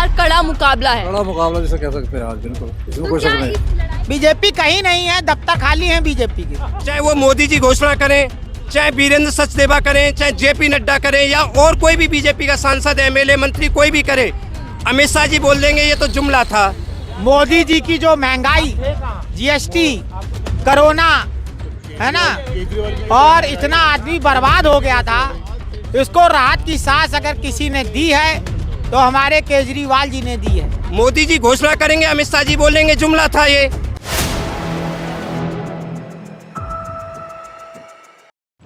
बार कड़ा मुकाबला है। बड़ा मुकाबला जैसे कह सकते हैं आज, बिल्कुल इसमें कोई शक नहीं। बीजेपी कहीं नहीं है, दफ्तर खाली है बीजेपी के। चाहे वो मोदी जी घोषणा करें, चाहे वीरेंद्र सचदेवा करें, चाहे जेपी नड्डा करें, या और कोई भी बीजेपी का सांसद एमएलए मंत्री कोई भी करे, अमित शाह जी बोल देंगे ये तो जुमला था। मोदी जी की जो महंगाई, जीएसटी, कोरोना है ना, और इतना आदमी बर्बाद हो गया था, इसको राहत की सांस अगर किसी ने दी है तो हमारे केजरीवाल जी ने दी है। मोदी जी घोषणा करेंगे, अमित शाह जी बोलेंगे जुमला था ये।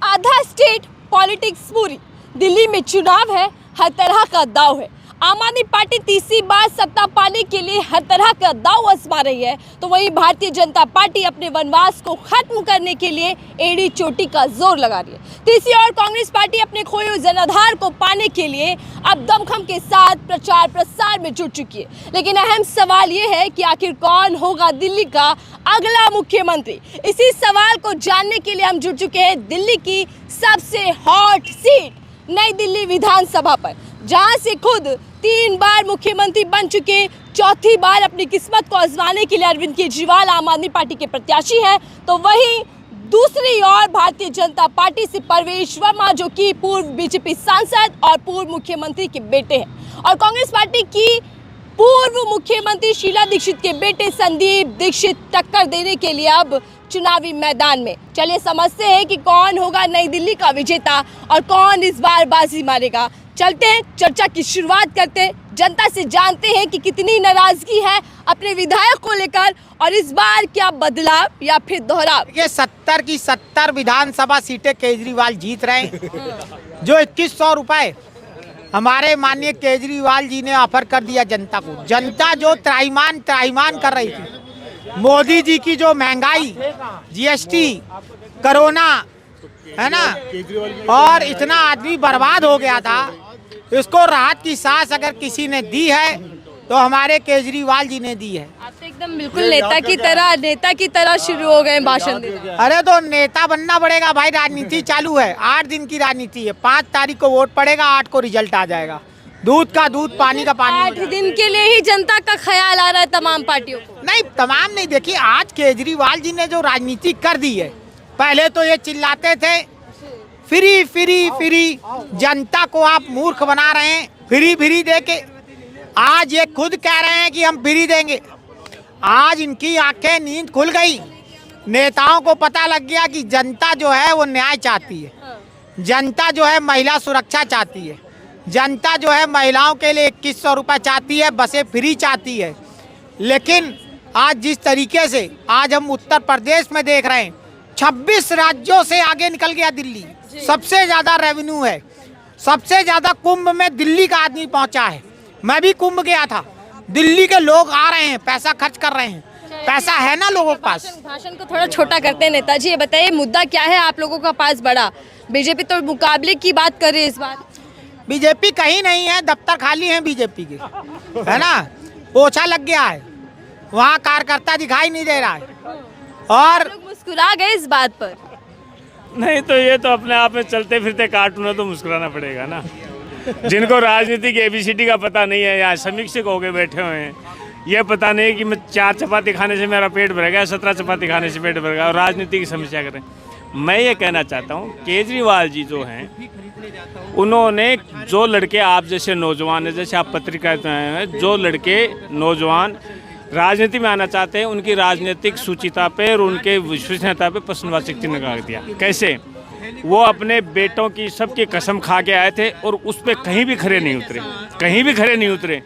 आधा स्टेट पॉलिटिक्स पूरी, दिल्ली में चुनाव है, हर तरह का दाव है। आम आदमी पार्टी तीसरी बार सत्ता पाने के लिए हर तरह का दाव आजमा रही है, तो वहीं भारतीय जनता पार्टी अपने वनवास को खत्म करने के लिए एड़ी चोटी का जोर लगा रही है। तीसरी ओर कांग्रेस पार्टी अपने खोए हुए जनाधार को पाने के लिए अब दमखम के साथ प्रचार प्रसार में जुट चुकी है। लेकिन अहम सवाल ये है कि आखिर कौन होगा दिल्ली का अगला मुख्यमंत्री। इसी सवाल को जानने के लिए हम जुट चुके हैं दिल्ली की सबसे हॉट सीट नई दिल्ली विधानसभा पर, जहां से खुद 3 बार मुख्यमंत्री बन चुके, चौथी बार अपनी किस्मत को आजमाने के लिए अरविंद केजरीवाल आम आदमी पार्टी के प्रत्याशी हैं। तो वहीं दूसरी ओर भारतीय जनता पार्टी से परवेश वर्मा, जो कि पूर्व बीजेपी सांसद और पूर्व मुख्यमंत्री के बेटे हैं, और कांग्रेस पार्टी की पूर्व मुख्यमंत्री शीला दीक्षित के बेटे संदीप दीक्षित टक्कर देने के लिए अब चुनावी मैदान में। चलिए समझते हैं कि कौन होगा नई दिल्ली का विजेता और कौन इस बार बाजी मारेगा। चलते हैं, चर्चा की शुरुआत करते हैं, जनता से जानते हैं कि कितनी नाराजगी है अपने विधायक को लेकर, और इस बार क्या बदलाव या फिर दोहराव। ये 70 की 70 विधानसभा सीटें केजरीवाल जीत रहे हैं। जो 2100 रुपए हमारे माननीय केजरीवाल जी ने ऑफर कर दिया जनता को, जनता जो त्राहिमाम कर रही थी। मोदी जी की जो महंगाई, जीएसटी, कोरोना है ना, और इतना आदमी बर्बाद हो गया था, इसको राहत की सांस अगर किसी ने दी है तो हमारे केजरीवाल जी ने दी है। आप तो एकदम बिल्कुल नेता की तरह शुरू हो गए भाषण देना। अरे तो नेता बनना पड़ेगा भाई, राजनीति चालू है, 8 दिन की राजनीति है, 5 तारीख को वोट पड़ेगा, 8 को रिजल्ट आ जाएगा। दूध का दूध, पानी का पानी। 8 दिन के लिए ही जनता का ख्याल आ रहा है तमाम पार्टियों को। नहीं, तमाम नहीं, देखिए आज केजरीवाल जी ने जो राजनीति कर दी है, पहले तो ये चिल्लाते थे फ्री फ्री फ्री, जनता को आप मूर्ख बना रहे हैं फ्री फ्री दे के। आज ये खुद कह रहे हैं कि हम फ्री देंगे। आज इनकी आंखें नींद खुल गई, नेताओं को पता लग गया कि जनता जो है वो न्याय चाहती है, जनता जो है महिला सुरक्षा चाहती है, जनता जो है महिलाओं के लिए 2100 रुपये चाहती है, बसें फ्री चाहती है। लेकिन आज जिस तरीके से आज हम उत्तर प्रदेश में देख रहे हैं, 26 राज्यों से आगे निकल गया दिल्ली, सबसे ज़्यादा रेवेन्यू है, सबसे ज़्यादा कुंभ में दिल्ली का आदमी पहुंचा है। मैं भी कुंभ गया था, दिल्ली के लोग आ रहे हैं, पैसा खर्च कर रहे हैं, पैसा है ना लोगों के पास। भाषण को थोड़ा छोटा करते हैं नेताजी, ये बताइए मुद्दा क्या है आप लोगों का पास बड़ा। बीजेपी तो मुकाबले की बात कर रही है इस बार। बीजेपी कहीं नहीं है, दफ्तर खाली है बीजेपी के, है ना, पोछा लग गया है, वहाँ कार्यकर्ता दिखाई नहीं दे रहा है। और लोग मुस्कुरा गए इस बात पर। नहीं तो ये तो अपने आप में चलते फिरते कार्टून है, तो मुस्कुराना पड़ेगा ना। जिनको राजनीति की एबीसीडी का पता नहीं है, यहाँ समीक्षक हो के बैठे हुए हैं, ये पता नहीं कि मैं 4 चपाती खाने से मेरा पेट भरेगा, 17 चपाती खाने से पेट भरेगा, और राजनीति की समस्या करें। मैं ये कहना चाहता हूँ केजरीवाल जी जो हैं, उन्होंने जो लड़के आप जैसे नौजवान हैं, जैसे आप पत्रिका हैं, जो लड़के नौजवान राजनीति में आना चाहते हैं, उनकी राजनीतिक सूचिता पे और उनके विश्वसनीयता पे प्रश्नवाचक चिन्ह लगा दिया। कैसे? वो अपने बेटों की सबकी कसम खा के आए थे और उस पर कहीं भी खड़े नहीं उतरे, कहीं भी खड़े नहीं उतरे।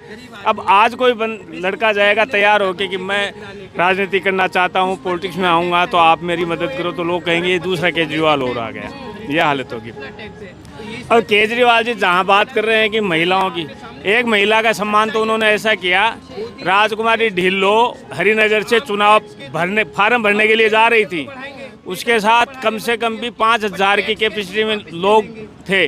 अब आज कोई लड़का जाएगा तैयार होके कि मैं राजनीति करना चाहता हूँ, पॉलिटिक्स में आऊँगा तो आप मेरी मदद करो, तो लोग कहेंगे ये दूसरा केजरीवाल और आ गया, यह हालत होगी। और केजरीवाल जी जहाँ बात कर रहे हैं कि महिलाओं की, एक महिला का सम्मान तो उन्होंने ऐसा किया, राजकुमारी ढिल्लो हरिनगर से चुनाव फार्म भरने के लिए जा रही थी, उसके साथ कम से कम भी 5000 की कैपेसिटी में लोग थे,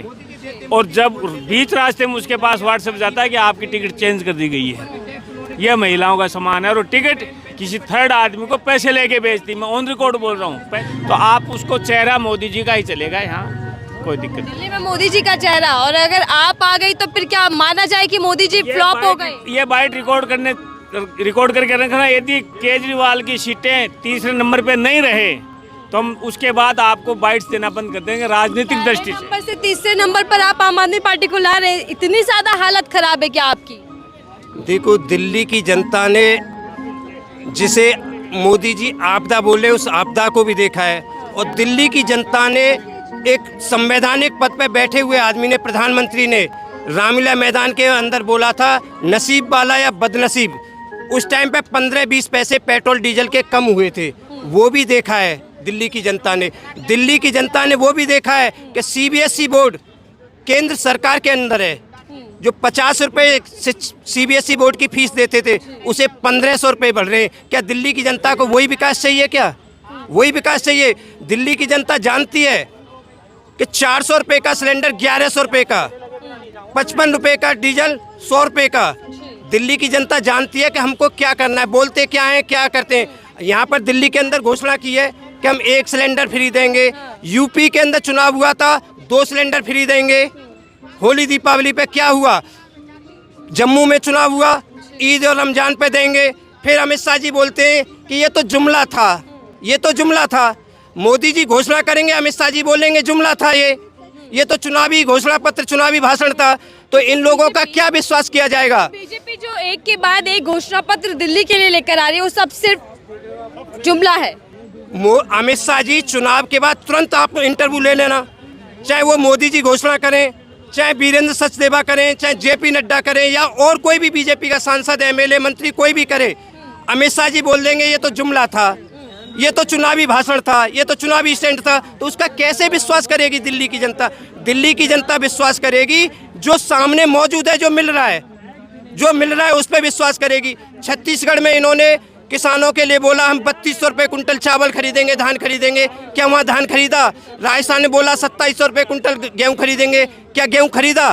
और जब बीच रास्ते में उसके पास व्हाट्सएप जाता है कि आपकी टिकट चेंज कर दी गई है। यह महिलाओं का सम्मान है। और टिकट किसी थर्ड आदमी को पैसे लेके बेचती, मैं ऑन रिकॉर्ड बोल रहा हूँ, तो आप उसको चेहरा मोदी जी का ही चलेगा यहाँ। कोई दिक्कत नहीं। दिल्ली में मोदी जी का चेहरा, और अगर आप आ गई तो फिर क्या माना जाए कि मोदी जी फ्लॉप हो गए? ये बाइट रिकॉर्ड करके रखना। यदि केजरीवाल की सीटें तीसरे नंबर पे नहीं रहे तो हम उसके बाद आपको बाइट्स देना बंद कर देंगे राजनीतिक दृष्टि से। नंबर से तीसरे नंबर पर आप आम आदमी पार्टी को ला रहे हैं, इतनी ज्यादा हालत खराब है क्या आपकी? देखो, दिल्ली की जनता ने जिसे मोदी जी आपदा बोले उस आपदा को भी देखा है, और दिल्ली की जनता ने एक संवैधानिक पद पर बैठे हुए आदमी ने, प्रधानमंत्री ने रामलीला मैदान के अंदर बोला था नसीब वाला या बदनसीब। उस टाइम पे 15-20 पैसे पेट्रोल डीजल के कम हुए थे, वो भी देखा है दिल्ली की जनता ने। दिल्ली की जनता ने वो भी देखा है कि सीबीएसई बोर्ड केंद्र सरकार के अंदर है। जो 50 रुपये सीबीएसई बोर्ड की फीस देते थे उसे 1500 रुपये बढ़ रहे हैं। क्या दिल्ली की जनता को वही विकास चाहिए? क्या वही विकास चाहिए? दिल्ली की जनता जानती है कि 400 रुपये का सिलेंडर 1100 रुपये का, 55 रुपये का डीजल 100 रुपये का। दिल्ली की जनता जानती है कि हमको क्या करना है, बोलते क्या हैं, क्या करते हैं। यहाँ पर दिल्ली के अंदर घोषणा की है कि हम 1 सिलेंडर फ्री देंगे। यूपी के अंदर चुनाव हुआ था, 2 सिलेंडर फ्री देंगे। होली दीपावली पे क्या हुआ? जम्मू में चुनाव हुआ, ईद और रमजान पे देंगे। फिर अमित शाह जी बोलते हैं कि ये तो जुमला था, ये तो जुमला था। मोदी जी घोषणा करेंगे, अमित शाह जी बोलेंगे जुमला था, ये तो चुनावी घोषणा पत्र, चुनावी भाषण था। तो इन लोगों का क्या विश्वास किया जाएगा? बीजेपी जो एक के बाद एक घोषणा पत्र दिल्ली के लिए लेकर आ रही है, वो सब सिर्फ जुमला है। अमित शाह जी चुनाव के बाद तुरंत आप इंटरव्यू ले लेना, चाहे वो मोदी जी घोषणा करें, चाहे वीरेंद्र सचदेवा करें, चाहे जेपी नड्डा करें, या और कोई भी बीजेपी का सांसद, एमएलए, मंत्री कोई भी करे। अमित शाह जी बोल देंगे ये तो जुमला था, ये तो चुनावी भाषण था, ये तो चुनावी स्टैंड था। तो उसका कैसे विश्वास करेगी दिल्ली की जनता? दिल्ली की जनता विश्वास करेगी जो सामने मौजूद है, जो मिल रहा है, जो मिल रहा है उस पर विश्वास करेगी। छत्तीसगढ़ में इन्होंने किसानों के लिए बोला हम 3200 रुपये कुंटल चावल खरीदेंगे, धान खरीदेंगे। क्या वहाँ धान खरीदा? राजस्थान ने बोला 2700 रुपये कुंटल गेहूँ खरीदेंगे। क्या गेहूँ खरीदा?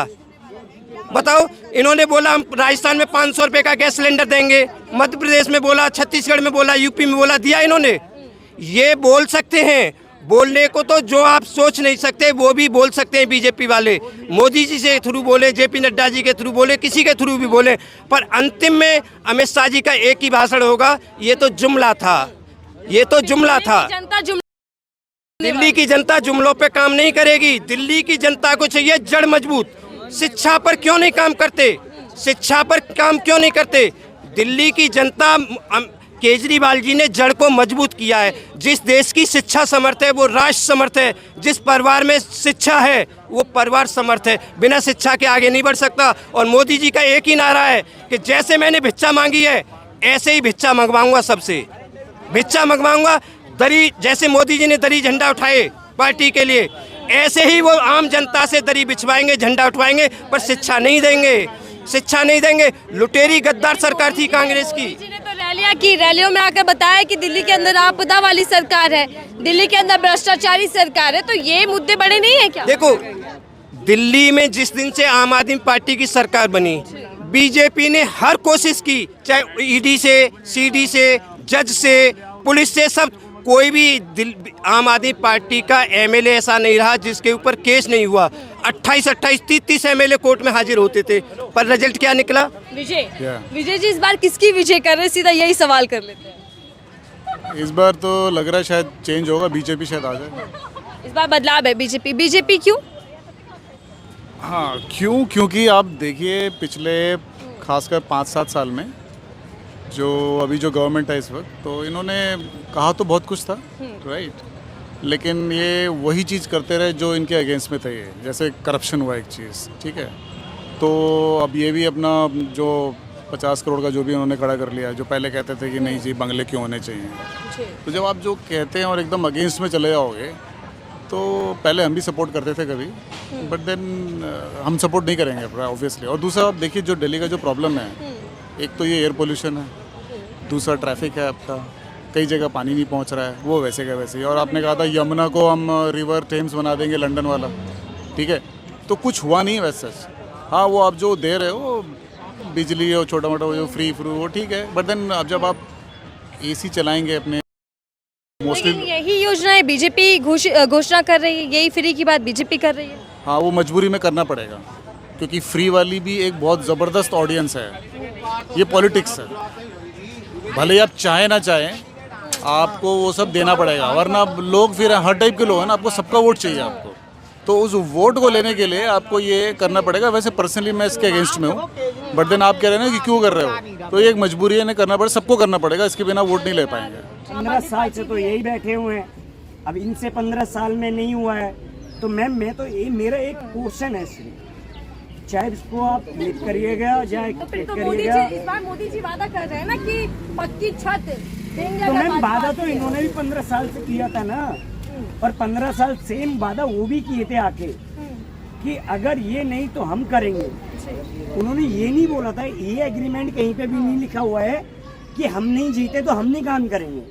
बताओ। इन्होंने बोला हम राजस्थान में 500 रुपये का गैस सिलेंडर देंगे। मध्य प्रदेश में बोला, छत्तीसगढ़ में बोला, यूपी में बोला, दिया इन्होंने? ये बोल सकते हैं, बोलने को तो जो आप सोच नहीं सकते वो भी बोल सकते हैं बीजेपी वाले। मोदी जी से थ्रू बोले, जेपी नड्डा जी के थ्रू बोले, किसी के थ्रू भी बोले, पर अंतिम में अमित शाह जी का एक ही भाषण होगा, ये तो जुमला था, ये तो जुमला था। दिल्ली की जनता जुमलों पे काम नहीं करेगी। दिल्ली की जनता को चाहिए जड़ मजबूत। शिक्षा पर क्यों नहीं काम करते? शिक्षा पर काम क्यों नहीं करते? दिल्ली की जनता, केजरीवाल जी ने जड़ को मजबूत किया है। जिस देश की शिक्षा समर्थ है वो राष्ट्र समर्थ है। जिस परिवार में शिक्षा है वो परिवार समर्थ है। बिना शिक्षा के आगे नहीं बढ़ सकता। और मोदी जी का एक ही नारा है कि जैसे मैंने भिक्षा मांगी है ऐसे ही भिक्षा मंगवाऊंगा, सबसे भिक्षा मंगवाऊंगा। दरी, जैसे मोदी जी ने दरी झंडा उठाए पार्टी के लिए, ऐसे ही वो आम जनता से दरी बिछवाएंगे, झंडा उठवाएंगे, पर शिक्षा नहीं देंगे, शिक्षा नहीं देंगे। लुटेरी गद्दार सरकार थी कांग्रेस की। रैलियां की, रैलियों में आकर बताया कि दिल्ली के अंदर आपदा वाली सरकार है, दिल्ली के अंदर भ्रष्टाचारी सरकार है। तो ये मुद्दे बड़े नहीं है क्या? देखो, दिल्ली में जिस दिन से आम आदमी पार्टी की सरकार बनी, बीजेपी ने हर कोशिश की, चाहे ईडी से, सीडी से, जज से, पुलिस से, सब, कोई भी आम आदमी पार्टी का एमएलए ऐसा नहीं रहा जिसके ऊपर केस नहीं हुआ। 28, 30 एमएलए कोर्ट में हाजिर होते थे, पर रिजल्ट क्या निकला? विजय जी इस बार किसकी विजय कर रहे हैं? सीधा यही सवाल कर लेते हैं। इस बार तो लग रहा है शायद चेंज होगा, बीजेपी शायद आ जाए। इस बार बदलाव है बीजेपी क्यों? हाँ, क्यों? क्योंकि आप देखिए पिछले खासकर 5-7 साल में जो अभी जो गवर्नमेंट है इस वक्त, तो इन्होंने कहा तो बहुत कुछ था, राइट, लेकिन ये वही चीज़ करते रहे जो इनके अगेंस्ट में थे। ये जैसे करप्शन हुआ एक चीज़, ठीक है, तो अब ये भी अपना जो 50 करोड़ का जो भी उन्होंने खड़ा कर लिया, जो पहले कहते थे कि नहीं जी बंगले क्यों होने चाहिए। तो जब आप जो कहते हैं और एकदम अगेंस्ट में चले जाओगे, तो पहले हम भी सपोर्ट करते थे कभी, बट देन हम सपोर्ट नहीं करेंगे ऑब्वियसली। और दूसरा आप देखिए जो दिल्ली का जो प्रॉब्लम है, एक तो ये एयर पोल्यूशन है, दूसरा ट्रैफिक है आपका, कई जगह पानी नहीं पहुंच रहा है, वो वैसे का वैसे ही। और आपने कहा था यमुना को हम रिवर थेम्स बना देंगे, लंदन वाला, ठीक है, तो कुछ हुआ नहीं वैसे। हाँ, वो आप जो दे रहे हो बिजली और छोटा मोटा जो फ्री वो ठीक है, बट देन अब जब आप एसी चलाएंगे अपने मोस्टली लेकिन यही योजनाएं बीजेपी घोषणा कर रही है, यही फ्री की बात बीजेपी कर रही है। हाँ, वो मजबूरी में करना पड़ेगा क्योंकि फ्री वाली भी एक बहुत ज़बरदस्त ऑडियंस है। ये पॉलिटिक्स है, भले ही आप चाहें ना चाहें आपको वो सब देना पड़ेगा, वरना लोग फिर हर टाइप के लोग हैं ना, आपको सबका वोट चाहिए आपको, तो उस वोट को लेने के लिए आपको ये करना पड़ेगा। वैसे पर्सनली मैं इसके अगेंस्ट में हूँ, बट देन आप कह रहे हैं ना कि क्यों कर रहे हो, तो ये एक मजबूरी है, करना पड़ेगा, सबको करना पड़ेगा, इसके बिना वोट नहीं ले पाएंगे। 15 साल से तो यही बैठे हुए हैं, अब इनसे 15 साल में नहीं हुआ है, तो मैम मैं तो ये मेरा एक क्वेश्चन है सिर्फ, चाहे इसको आप क्लिक करिएगा चाहे तो फिर क्लिक तो मोदी करिएगा, जी इस बार मोदी जी वादा कर रहे हैं ना कि पक्की छत देंगे। तो अगर मैम भाजपा वादा तो आती है। इन्होंने भी 15 साल से किया था ना, और 15 साल सेम वादा वो भी किए थे आके कि अगर ये नहीं तो हम करेंगे। उन्होंने ये नहीं बोला था, ये एग्रीमेंट कहीं पे भी नहीं लिखा हुआ है कि हम नहीं जीते तो हम नहीं काम करेंगे।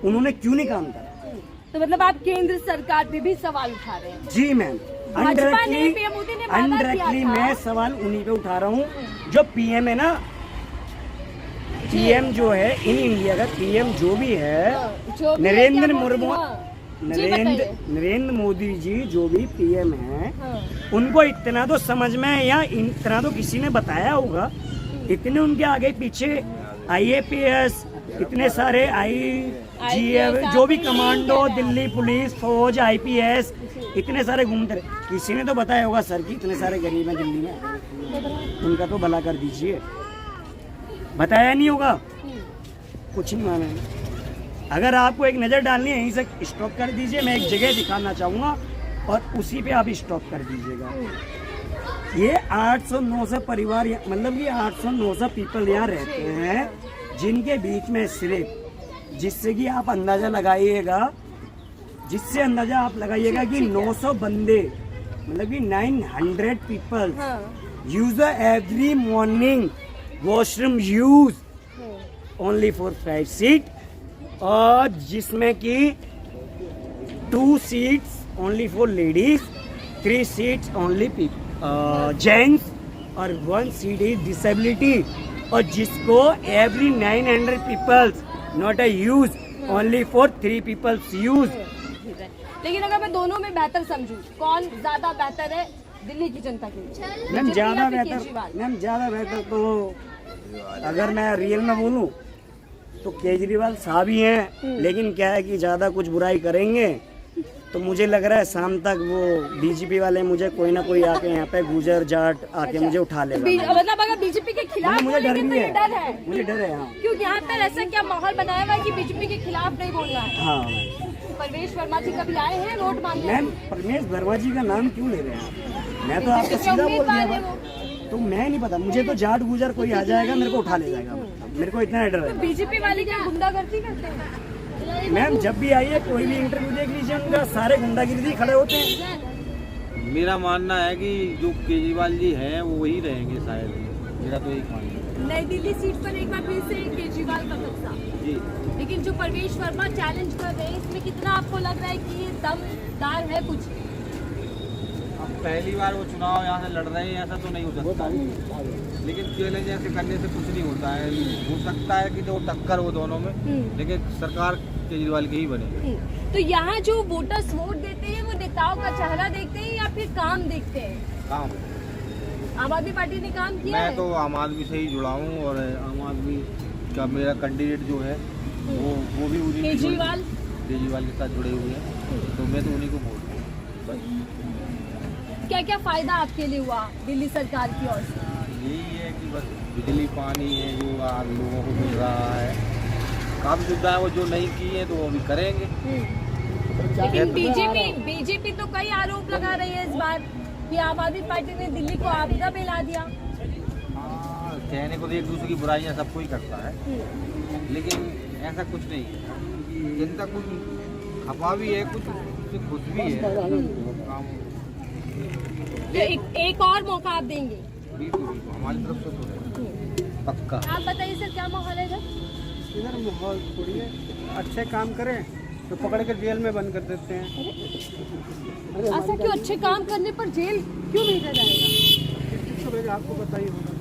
उन्होंने क्यों नहीं काम करा? तो मतलब आप केंद्र सरकार पे भी सवाल उठा रहे हैं। जी मैम, भाजपा ने पीएम मोदी ने वादा किया अनडायरेक्टली था। मैं सवाल उन्हीं पे उठा रहा हूँ जो पीएम है ना, पीएम जो है इन इंडिया का पीएम जो भी है, जो भी है, नरेंद्र क्या मुर्मू, बोलते हैं? जी बताइए। नरेंद्र मोदी जी जो भी पीएम है, हाँ। उनको इतना तो समझ में है, या इतना तो किसी ने बताया होगा, इतने उनके आगे पीछे आईएपीएस, इतने सारे आईजीएफ जो भी कमांडो, दिल्ली पुलिस फौज, आईपीएस, इतने सारे घूमते रहे, किसी ने तो बताया होगा सर कि इतने सारे गरीब हैं दिल्ली में, उनका तो भला कर दीजिए। बताया नहीं होगा, कुछ नहीं माने। अगर आपको एक नज़र डालनी है, यहीं से स्टॉप कर दीजिए, मैं एक जगह दिखाना चाहूँगा और उसी पे आप स्टॉप कर दीजिएगा। ये 800-900 परिवार, मतलब ये 800-900 पीपल यहाँ रहते हैं, जिनके बीच में सिर्फ, जिससे कि आप अंदाज़ा लगाइएगा, कि 900 बंदे, मतलब कि 900 people use every morning washroom use only for 5 seat, और जिसमें कि 2 seats only for ladies, 3 seats only gents, और 1 सीट इज डिसेबिलिटी, और जिसको every 900 peoples not a use only for 3 peoples use. लेकिन अगर मैं दोनों में बेहतर समझूं, कौन ज्यादा बेहतर है दिल्ली की जनता के लिए? मैम ज़्यादा केजरीवाल? बेहतर, मैम ज़्यादा बेहतर तो अगर मैं रियल में बोलूँ तो केजरीवाल साहब ही हैं, लेकिन क्या है कि ज़्यादा कुछ बुराई करेंगे तो मुझे लग रहा है शाम तक वो बीजेपी वाले मुझे कोई ना कोई आके यहाँ पे गुजर जाट आके मुझे उठा लेगा। मतलब अगर बीजेपी के खिलाफ मुझे डर बोलेंगे भी तो ये डर है, मुझे डर है। हाँ क्योंकि यहाँ पर ऐसा क्या माहौल बनाया हुआ है कि बीजेपी के खिलाफ नहीं बोलना है। हाँ परवेश वर्मा जी कभी आए हैं वोट मांगने? मैम, परमेश वर्मा जी का नाम क्यों ले रहे हैं आप? मैं तो आपको सीधा बोल उम्मीदवार है दिया, वो। तो मैं नहीं पता, मुझे तो जाट गुजर कोई आ जाएगा मेरे को उठा ले जाएगा, मेरे को इतना डर है। बीजेपी वाले क्या गुंडागर्दी करते हैं? मैम जब भी आइए कोई भी इंटरव्यू देख लीजिए, उनका सारे गुंडागिरी खड़े होते हैं। मेरा मानना है कि जो केजरीवाल जी हैं वो वही रहेंगे शायद, मेरा तो यही मानना है। नई दिल्ली सीट पर एक बार फिर से केजरीवाल का कब्जा, जी, लेकिन जो परवेश वर्मा चैलेंज कर रहे हैं, इसमें कितना आपको लग रहा है कि ये दमदार है कुछ? अब पहली बार वो चुनाव यहाँ से लड़ रहे हैं, ऐसा तो नहीं हो सकता, लेकिन चैलेंज ऐसे करने से कुछ नहीं होता है। हो सकता है कि जो टक्कर हो दोनों में, लेकिन सरकार केजरीवाल की ही बने। तो यहाँ जो वोटर्स वोट देते हैं वो नेताओं का चेहरा देखते हैं या फिर काम देखते हैं? काम, आम आदमी पार्टी ने काम किया मैं है? तो आम आदमी से ही जुड़ा हूँ, और आम आदमी का मेरा कैंडिडेट जो है वो भी उन्हीं केजरीवाल के साथ जुड़े हुए हैं, तो मैं तो उन्हीं को वोट दूँ। क्या क्या फायदा आपके लिए हुआ दिल्ली सरकार की ओर से? यही है कि बस बिजली पानी है जो लोगों को मिल रहा है, काम सुविधाएं वो जो नहीं की है तो वो भी करेंगे। लेकिन बीजेपी तो कई आरोप लगा रही है इस बार कि आम आदमी पार्टी ने दिल्ली को आपदा में ला दिया। कहने को तो एक दूसरे की बुराइयां सब कोई करता है, लेकिन ऐसा कुछ नहीं है। जनता कुछ खपा भी है, कुछ खुश भी है। काम तो एक और मौका आप देंगे? बिल्कुल हमारी तरफ से तो है, पक्का। आप बताइए सर, क्या माहौल है इधर? इधर माहौल थोड़ी है, अच्छे काम करें तो पकड़ कर जेल में बंद कर देते हैं। ऐसा क्यों? अच्छे काम करने पर जेल क्यों भेजा जाएगा? तो आपको पता ही होगा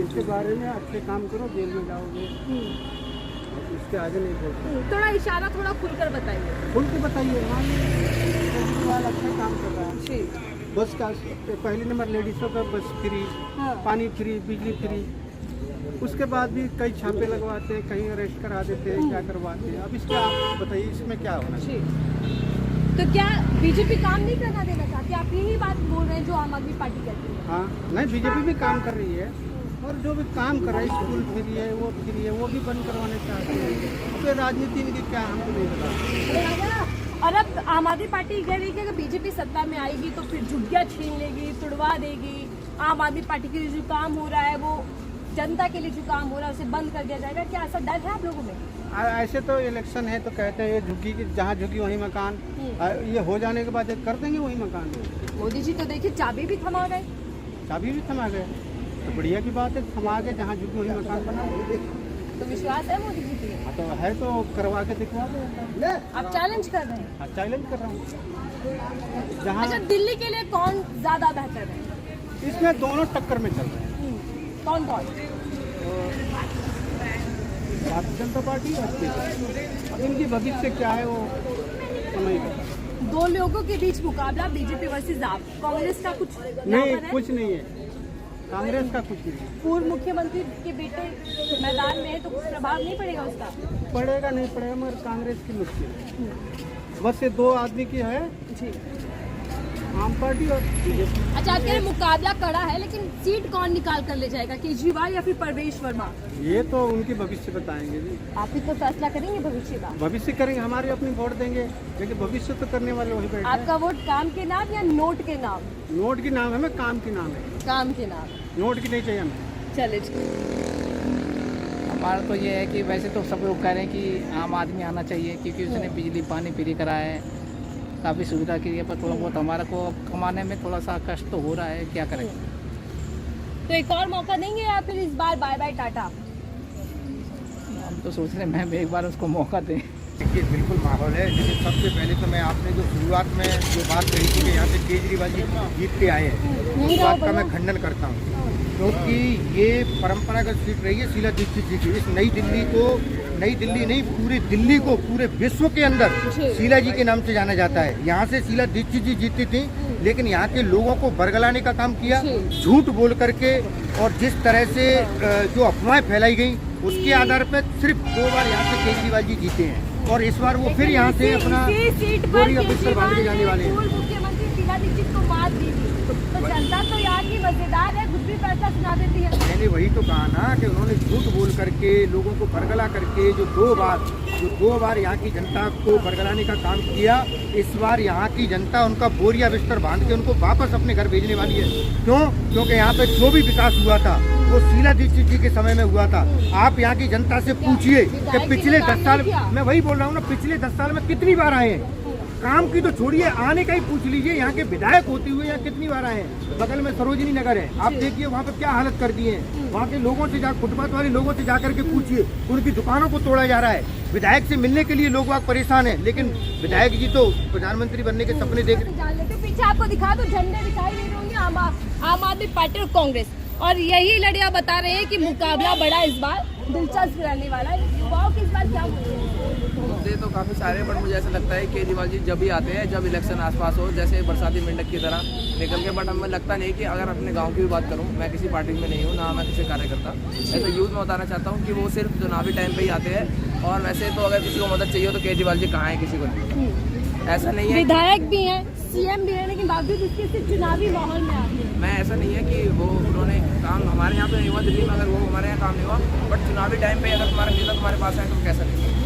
इसके बारे में। अच्छे काम करो जेल में जाओगे। इसके आगे नहीं बोल सकते। थोड़ा इशारा थोड़ा खुलकर बताइए। खुल के बताइए। मान लीजिए केजरीवाल अच्छा काम कर रहा है। जी। बस का पहले नंबर लेडीज़ों का बस फ्री, हाँ। पानी फ्री, बिजली फ्री। उसके बाद भी कई छापे लगवाते हैं, कहीं अरेस्ट करा देते हैं, क्या करवाते हैं। अब इसका आप बताइए इसमें क्या होना चाहिए? जी। तो क्या बीजेपी काम नहीं करना देना चाहती? आप यही बात बोल रहे हैं जो आम आदमी पार्टी कहती है। हाँ, नहीं, बीजेपी भी काम कर रही है और जो भी काम कर रहा है, स्कूल फ्री है, वो भी बंद करवाने चाहते हैं। तो राजनीति इनकी क्या हमको नहीं पता। और अब आम आदमी पार्टी कह रही है कि अगर बीजेपी सत्ता में आएगी तो फिर झुग्गियाँ छीन लेगी, तुड़वा देगी। आम आदमी पार्टी के लिए जो काम हो रहा है, वो जनता के लिए जो काम हो रहा है, उसे बंद कर दिया जाएगा। क्या ऐसा डर है आप लोगों में? ऐसे तो इलेक्शन है तो कहते हैं ये झुग्गी की, जहाँ झुग्गी वहीं मकान। ये हो जाने के बाद कर देंगे वही मकान। मोदी जी तो देखिए चाबी भी थमा गए। चाबी भी थमा गए तो बढ़िया की बात है, थमा के जहाँ झुग्गी वहीं मकान बना। तो विश्वास है मोदी जी पे? हाँ, तो है तो करवा के दिखवा दे। आप चैलेंज कर रहे हैं? हाँ, चैलेंज कर रहा हूँ। जहाँ अच्छा, दिल्ली के लिए कौन ज्यादा बेहतर है? इसमें दोनों टक्कर में चल रहे हैं। कौन कौन? भारतीय जनता पार्टी और अब इनकी भविष्य क्या है वो समझ नहीं। दो लोगों के बीच मुकाबला, बीजेपी वर्सेस आप। कांग्रेस का कुछ नहीं, यहाँ पर है? कुछ नहीं है। कांग्रेस का कुछ नहीं है। पूर्व मुख्यमंत्री के बेटे मैदान में है तो कुछ प्रभाव नहीं पड़ेगा उसका? पड़ेगा नहीं पड़ेगा, मगर कांग्रेस की मुश्किल है। बस ये दो आदमी की है, जी। आम पार्टी और बीजेपी। अच्छा, आपके लिए मुकाबला कड़ा है, लेकिन सीट कौन निकाल कर ले जाएगा, केजरीवाल या फिर परवेश वर्मा? ये तो उनकी भविष्य बताएंगे जी। आप ही तो फैसला करेंगे भविष्य का। भविष्य करेंगे, हमारे अपनी वोट देंगे, लेकिन भविष्य तो करने वाले वही बैठे हैं। आपका वोट काम के नाम या नोट के नाम? नोट की नाम है, हमें काम की नाम है। काम के नाम। नोट की नहीं चाहिए हमें। चलिए। हमारा तो ये है कि वैसे तो सब लोग कह रहे हैं कि आम आदमी आना चाहिए, क्योंकि उसने बिजली पानी फ्री कराया है, काफ़ी सुविधा की है। पर थोड़ा बहुत हमारा को कमाने में थोड़ा सा कष्ट तो हो रहा है, क्या करें। तो एक और मौका देंगे या फिर इस बार बाय बाय टाटा? हम तो सोच रहे हैं मैम एक बार उसको मौका दें। देखिए बिल्कुल माहौल है, लेकिन सबसे पहले तो मैं आपने जो शुरुआत में जो बात कही थी कि यहाँ से केजरीवाल जी जीत के आए हैं, उस बात का मैं खंडन करता हूँ। क्योंकि ये परंपरागत सीट रही है शीला दीक्षित जी की। इस नई दिल्ली को, नई दिल्ली नहीं पूरी दिल्ली को, पूरे विश्व के अंदर शीला जी के नाम से जाना जाता है। यहाँ से शीला दीक्षित जी जीती थी, लेकिन यहाँ के लोगों को बरगलाने का काम किया, झूठ बोल करके। और जिस तरह से जो अफवाहें फैलाई गई, उसके आधार पर सिर्फ 2 बार यहाँ से केजरीवाल जी जीते हैं, और इस बार वो फिर यहाँ से अपना गोरी का बिस्तर बांध के जाने वाले हैं। पूर्व मुख्यमंत्री शीला दीक्षित को मात दी थी, तो जनता तो यहाँ की मजेदार है, कुछ भी फैसला सुना देती है। मैंने वही तो कहा ना कि उन्होंने झूठ बोल करके, लोगों को बरगला करके, जो दो बार यहाँ की जनता को बरगलाने का काम किया, इस बार यहाँ की जनता उनका बोरिया बिस्तर बांध के उनको वापस अपने घर भेजने वाली है। क्यों? क्योंकि यहाँ पे जो भी विकास हुआ था वो शीला दीक्षित जी के समय में हुआ था। आप यहाँ की जनता से पूछिए कि पिछले 10 साल, मैं वही बोल रहा हूँ ना, पिछले 10 साल में कितनी बार आए हैं। काम की तो छोड़िए, आने का ही पूछ लीजिए, यहाँ के विधायक होते हुए यहाँ कितनी बार आए हैं। बगल में सरोजनी नगर है, आप देखिए वहाँ पे क्या हालत कर दिए हैं। वहाँ के लोगों से फुटपाथ वाले लोगों से जाकर के पूछिए, उनकी दुकानों को तोड़ा जा रहा है। विधायक से मिलने के लिए लोग वहाँ परेशान हैं, लेकिन विधायक जी तो प्रधानमंत्री बनने के सपने देख रहे हैं। जान लेते पीछे आपको दिखा दो, झंडे दिखाई दे रहे होंगे आम आदमी पार्टी और कांग्रेस, और यही लड़ियां बता रहे हैं कि मुकाबला बड़ा इस बार दिलचस्प रहने वाला है। युवाओं की इस बार क्या मुद्दे तो काफ़ी सारे, बट मुझे ऐसा लगता है केजरीवाल जी जब भी आते हैं, जब इलेक्शन आसपास हो, जैसे बरसाती मेंढक की तरह निकल के। बट हमें लगता नहीं कि, अगर अपने गांव की भी बात करूं, मैं किसी पार्टी में नहीं हूं, ना मैं किसी कार्यकर्ता, ऐसे यूथ में बताना चाहता हूं कि वो सिर्फ चुनावी टाइम पे ही आते हैं। और वैसे तो अगर किसी को मदद चाहिए हो तो केजरीवाल जी कहाँ हैं, किसी को नहीं। ऐसा नहीं है, विधायक भी हैं, सीएम भी है, लेकिन बावजूद इसके सिर्फ चुनावी माहौल में आते हैं। मैं ऐसा नहीं है कि वो उन्होंने काम हमारे यहाँ पे नहीं हुआ, दिल्ली में अगर वो हमारे यहाँ काम नहीं हुआ, बट चुनावी टाइम पे अगर तुम्हारा नेता तुम्हारे पास है तो कैसा नहीं।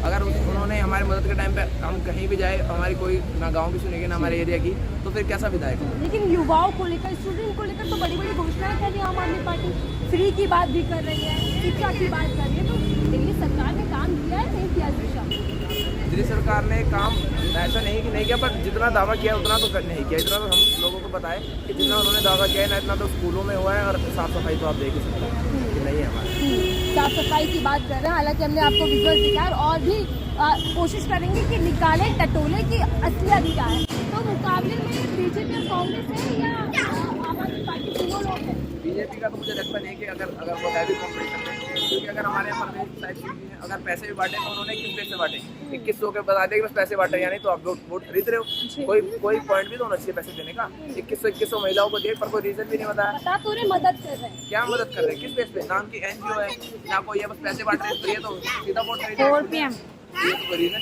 अगर उन्होंने हमारी मदद के टाइम पे हम कहीं भी जाए, हमारी कोई ना गांव की सुनेगी ना हमारे एरिया की, तो फिर कैसा विधायक हो। लेकिन युवाओं को लेकर, स्टूडेंट को लेकर तो बड़ी बड़ी घोषणाएं कर रही है आम आदमी पार्टी, फ्री की बात भी कर रही है, शिक्षा की बात कर रही है। तो दिल्ली सरकार ने काम किया है, नहीं किया दिशा? दिल्ली सरकार ने काम ऐसा नहीं कि नहीं किया, पर जितना दावा किया उतना तो नहीं किया। इतना तो हम लोगों को पता है कि जितना उन्होंने दावा किया है ना, इतना तो स्कूलों में हुआ है। और साफ सफाई तो आप देख ही सकते हैं कि नहीं है हमारे। साफ सफाई की बात कर रहे हैं, हालांकि हमने आपको विजुअल दिखाया, और भी कोशिश करेंगे कि निकाले टटोले की असलियत क्या है। तो मुकाबले में बीजेपी और कांग्रेस है या आम आदमी पार्टी, दोनों लोग हैं? बीजेपी का तो मुझे लगता नहीं कि अगर वो है भी कॉम्पिटिशन में, क्योंकि अगर हमारे यहाँ पर साइड सीट भी है, अगर पैसे भी बांटे तो उन्होंने किस बेस से बांटे? 2100 के बता दें कि बस पैसे बांटे, यानी तो आप वोट खरीद रहे हो। कोई पॉइंट भी तो होना चाहिए पैसे देने का। 2100 महिलाओं को दिए पर कोई रीजन भी नहीं बताया। पूरे मदद कर रहे हैं। क्या मदद कर रहे हैं, किस बेस पे? नाम की NGO है ना कोई, ये बस पैसे बांट रहे हैं, तो ये तो सीधा वोट खरीद रहे हैं। ये तो कोई रीजन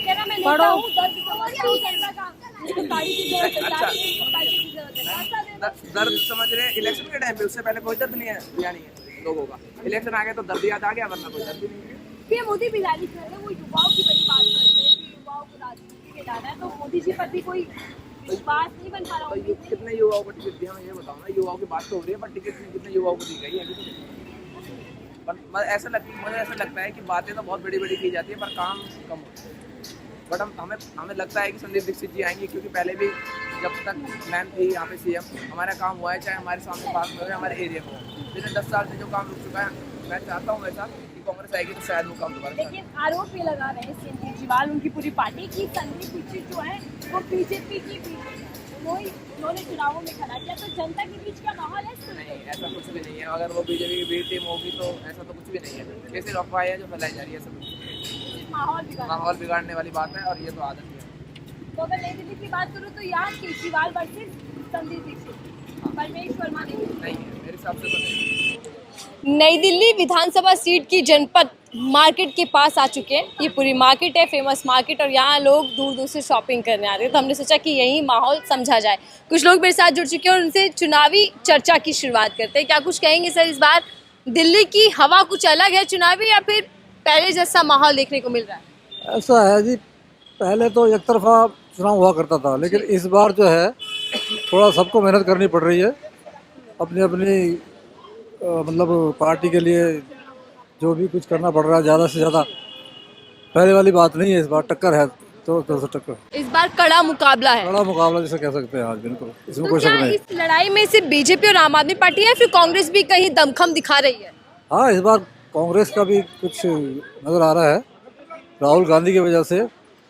दर्द समझ रहे हैं इलेक्शन के टाइम पे, उससे पहले कोई दर्द नहीं है यानी लोगों का। इलेक्शन आ गया तो दर्द याद आ गया, वरना कोई दर्द नहीं है। ये मोदी भी जारी कर रहे हैं, वो युवाओं की बड़ी बात करते हैं कि युवाओं को राजनीति में लाना है, तो मोदी जी पर भी कोई विश्वास नहीं बन पा रहा तो है। कितने युवाओं को टिकट दिया, हमें ये बताओ ना। युवाओं की बात तो हो रही है, पर टिकट कितने युवाओं को दी गई है अभी तो? पर मुझे ऐसा लगता है कि बातें तो बहुत बड़ी बड़ी की जाती है पर काम कम होता है। बट हमें लगता है कि संदीप दीक्षित जी आएंगे, क्योंकि पहले भी जब तक मैम थी यहाँ पे CM, हमारा काम हुआ है, चाहे हमारे सामने पास में हो या हमारे एरिया में हो। पिछले 10 साल से जो काम रुक चुका है, मैं चाहता हूँ ऐसा कि कांग्रेस आएगी तो शायद वो काम दोबारा। लेकिन आरोप ये लगा रहे हैं CM केजरीवाल, उनकी पूरी पार्टी की संदीप दीक्षित जो है वो बीजेपी की उन्होंने चुनावों में खड़ा किया, तो जनता के बीच का माहौल है? नहीं, ऐसा कुछ भी नहीं है। अगर वो बीजेपी की बी टीम होगी तो ऐसा तो कुछ भी नहीं है। ये सिर्फ अफवाह है जो फैलाई जा रही है, सब माहौल बिगाड़ने वाली बात है, और ये तो आदत है। तो अगर नई दिल्ली की बात करूँ तो यहाँ केजरीवाल वर्सेस संदीप दीक्षित, परमेश वर्मा नहीं है, मेरे हिसाब से तो नहीं। नई दिल्ली विधानसभा सीट की जनपद मार्केट के पास आ चुके हैं। ये पूरी मार्केट है, फेमस मार्केट, और यहाँ लोग दूर दूर से शॉपिंग करने आते हैं, तो हमने सोचा कि यही माहौल समझा जाए। कुछ लोग मेरे साथ जुड़ चुके हैं और उनसे चुनावी चर्चा की शुरुआत करते हैं। क्या कुछ कहेंगे सर, इस बार दिल्ली की हवा कुछ अलग है चुनावी, या फिर पहले जैसा माहौल देखने को मिल रहा है? ऐसा है जी, पहले तो एक तरफा चुनाव हुआ करता था, लेकिन इस बार जो है थोड़ा सबको मेहनत करनी पड़ रही है अपनी अपनी मतलब पार्टी के लिए। जो भी कुछ करना पड़ रहा है ज़्यादा से ज़्यादा, पहले वाली बात नहीं है। इस बार टक्कर है, तो टक्कर, इस बार कड़ा मुकाबला है। बड़ा मुकाबला जैसे कह सकते हैं आज, बिल्कुल इसमें तो कोई शक क्या नहीं। इस लड़ाई में सिर्फ बीजेपी और आम आदमी पार्टी है, फिर कांग्रेस भी कहीं दमखम दिखा रही है? हाँ, इस बार कांग्रेस का भी कुछ नज़र आ रहा है। राहुल गांधी की वजह से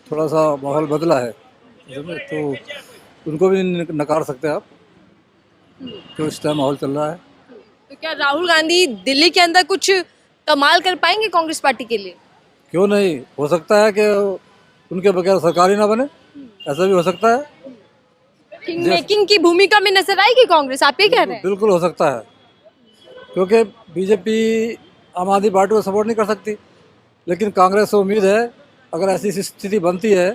थोड़ा सा माहौल बदला है, तो उनको भी नकार सकते हैं आप, तो इस टाइम माहौल चल रहा है। तो क्या राहुल गांधी दिल्ली के अंदर कुछ कमाल कर पाएंगे कांग्रेस पार्टी के लिए? क्यों नहीं, हो सकता है कि उनके बगैर सरकार ही ना बने, ऐसा भी हो सकता है। किंग मेकिंग की भूमिका में नजर आएगी कांग्रेस, आप ये कह रहे हैं? बिल्कुल हो सकता है, क्योंकि बीजेपी आम आदमी पार्टी को सपोर्ट नहीं कर सकती, लेकिन कांग्रेस से उम्मीद है अगर ऐसी स्थिति बनती है